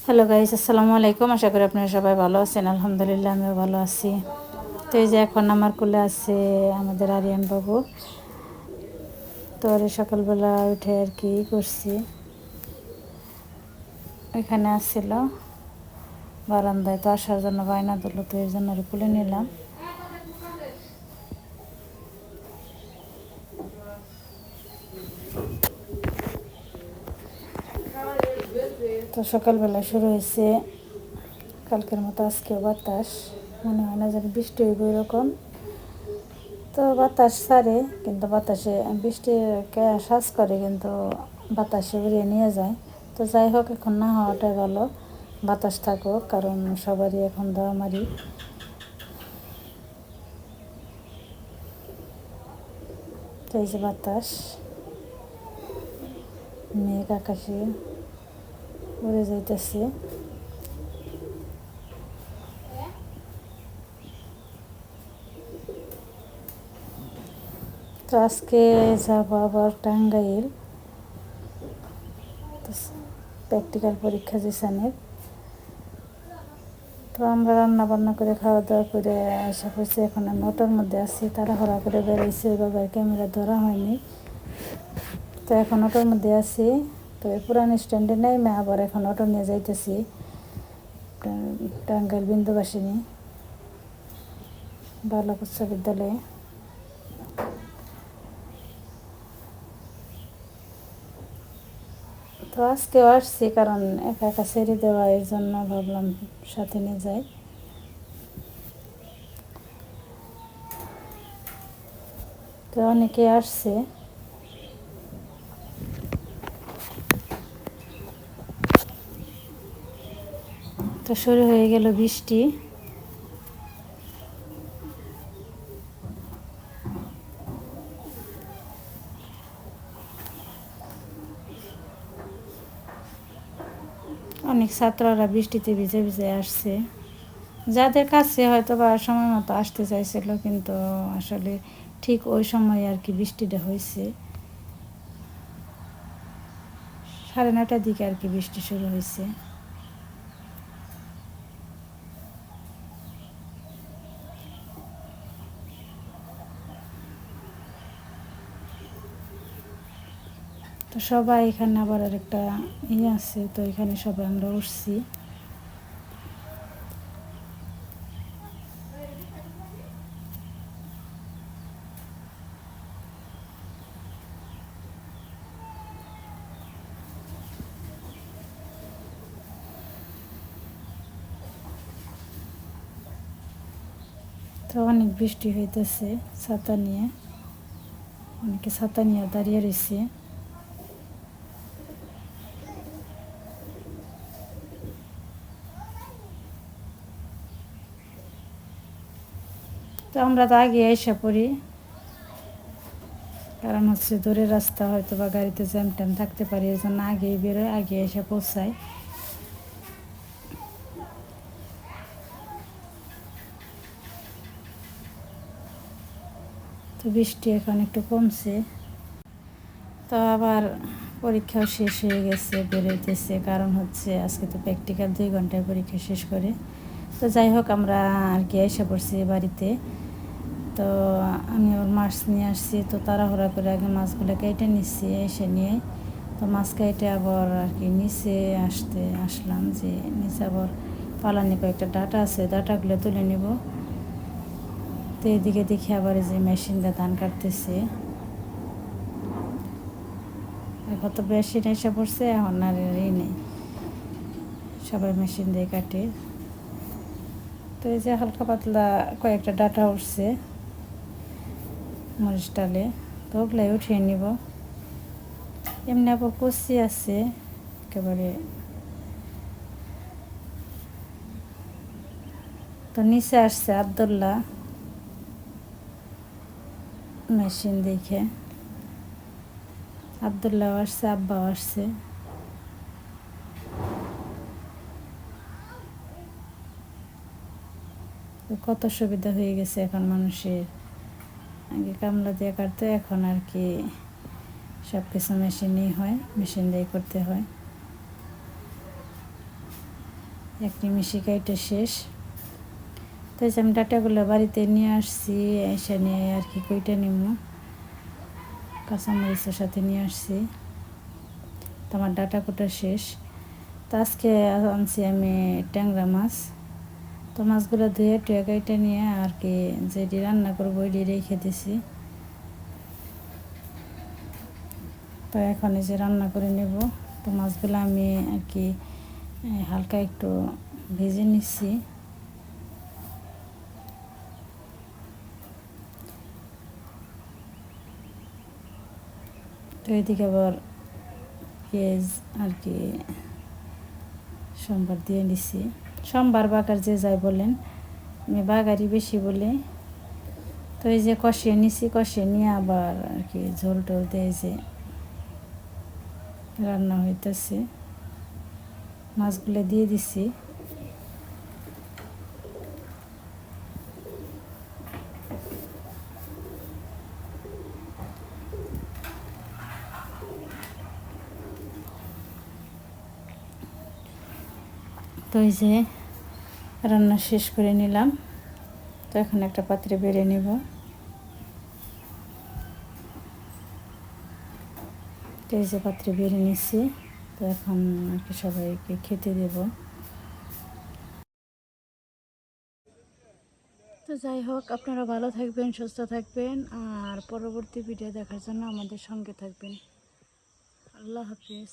Hello guys, আসসালামু আলাইকুম। আশা করি আপনারা সবাই ভালো আছেন। আলহামদুলিল্লাহ আমিও ভালো আছি। তো এই যে এখন আমার কোলে আছে আমাদের আরিয়ান বাবু। তো আর সকালবেলা উঠে আর কি করছি, এখানে আসছিল বারান্দায়, তো আসার জন্য বায়না দিল, তো এর জন্য কোলে নিলাম। তো সকালবেলা শুরু হয়েছে কালকের মতো আজকেও বাতাস, মনে হয় না যেন বৃষ্টি হইব এরকম। তো বাতাস ছাড়ে, কিন্তু বাতাসে বৃষ্টিকে শ্বাস করে, কিন্তু বাতাসে উড়িয়ে নিয়ে যায়। তো যাই হোক, এখন না হওয়াটাই ভালো, বাতাস থাকুক, কারণ সবারই এখন দোয়ামারি। তো এই যে বাতাস, মেঘ আকাশে উড়ে যাইতেছে। তো আজকে যাবো আবার টাঙ্গাইল, তো প্র্যাকটিক্যাল পরীক্ষা যেখানে। তো আমরা রান্না বান্না করে খাওয়া দাওয়া করে আশা করছি, এখন আমি অটোর মধ্যে আছি, তাড়াহুড়া করে বেরোইছি, ওইভাবে ক্যামেরা ধরা হয়নি। তো এখন অটোর মধ্যে আছি, তো এই পুরান স্ট্যান্ডে নেমে আবার এখন অটো নিয়ে যাইতেছি টাঙ্গাইল বিন্দুবাসিনী বালক উচ্চ বিদ্যালয়ে। তো আজকেও আসছি, কারণ একা একা ছেড়ে দেওয়া, এর জন্য ভাবলাম সাথে নিয়ে যাই। তো অনেকে আসছে। তো শুরু হয়ে গেল বৃষ্টি। অনেক ছাত্ররা বৃষ্টিতে ভিজে ভিজে আসছে, যাদের কাছে হয়তো বা সময় মতো আসতে চাইছিল, কিন্তু আসলে ঠিক ওই সময় আর কি বৃষ্টিটা হয়েছে। 9:30টার দিকে আর কি বৃষ্টি শুরু হয়েছে। তো সবাই এখানে আবার আরেকটা আছে, তো এখানে সবাই আমরা উঠছি। তো অনেক বৃষ্টি হইতেছে, ছাতা নিয়ে অনেকে ছাতা নিয়ে দাঁড়িয়ে রয়েছে। তো আমরা তো আগে এসে পড়ি, কারণ হচ্ছে দূরের রাস্তা, হয়তো বা গাড়িতে জ্যাম ট্যাম থাকতে পারি, এই জন্য আগেই বেরোয়, আগে এসে পৌঁছায়। তো বৃষ্টি এখন একটু কমছে। তো আবার পরীক্ষাও শেষ হয়ে গেছে, বেরোইতেছে, কারণ হচ্ছে আজকে তো প্র্যাকটিক্যাল 2 ঘন্টায় পরীক্ষা শেষ করে। তো যাই হোক, আমরা আর কি এসে পড়ছি বাড়িতে। তো আমি ওর মাছ নিয়ে আসছি, তো তাড়াহুড়া করে আগে মাছগুলো কেটে নিচ্ছি, এসে নিয়ে তো মাছ কেটে আবার আর কি নিচে আসলাম, যে নিচে আবার পালানি কয়েকটা ডাটা আছে, ডাটাগুলো তুলে নিব। তো এদিকে দেখি আবার যে মেশিন দিয়ে ধান কাটতেছে। এখন তো মেশিন এসে পড়ছে, এখন আর নেই, সবাই মেশিন দিয়ে কাটে। তো এই যে হালকা পাতলা কয়েকটা ডাটা উঠছে মরিচ ডালে, তো ওগুলাই উঠিয়ে নিব। এমনি আবার কচি আছে একেবারে। তো নিচে আসছে আবদুল্লাহ মেশিন দেখে, আবদুল্লাহ আসছে, আব্বাও আসছে। কত সুবিধা হয়ে গেছে এখন মানুষের, আগে কামলা দিয়ে কাটতো, এখন আর কি সব কিছু মেশিনেই হয়, মেশিন দিয়ে করতে হয়। এক নিমিষে কাইটা শেষ। তো এই যে আমি ডাটাগুলো বাড়িতে নিয়ে আসছি, এসে নিয়ে আর কি কইটা নিব, কাঁচামরিচের সাথে নিয়ে আসছি। তো আমার ডাটা কোটা শেষ। তো আজকে আনছি আমি ট্যাংরা মাছ। তো মাছগুলো ধুয়ে টুয়ে কাইটা নিয়ে আর কি যেটি রান্না করবো ওইটি রেখে দিছি। তো এখন এই যে রান্না করে নেব। তো মাছগুলো আমি আর কি হালকা একটু ভেজে নিচ্ছি। তো এদিকে আবার পেঁয়াজ আর কি সোমবার দিয়ে নিছি, সোমবার বাগার যে যাই বলেন, আমি বাগারই বেশি বলি। তো এই যে কষিয়ে নিছি, কষিয়ে নিয়ে আবার আর কি ঝোল টোল দিয়ে যে রান্না হইতেছে, মাছগুলো দিয়ে দিছি। তো এই যে রান্না শেষ করে নিলাম। তো এখন একটা পাত্রে বেড়ে নেব। তো এই যে পাত্রে বেড়ে নিচ্ছি। তো এখন আর কি সবাইকে খেতে দেব। তো যাই হোক, আপনারা ভালো থাকবেন, সুস্থ থাকবেন, আর পরবর্তী ভিডিও দেখার জন্য আমাদের সঙ্গে থাকবেন। আল্লাহ হাফিজ।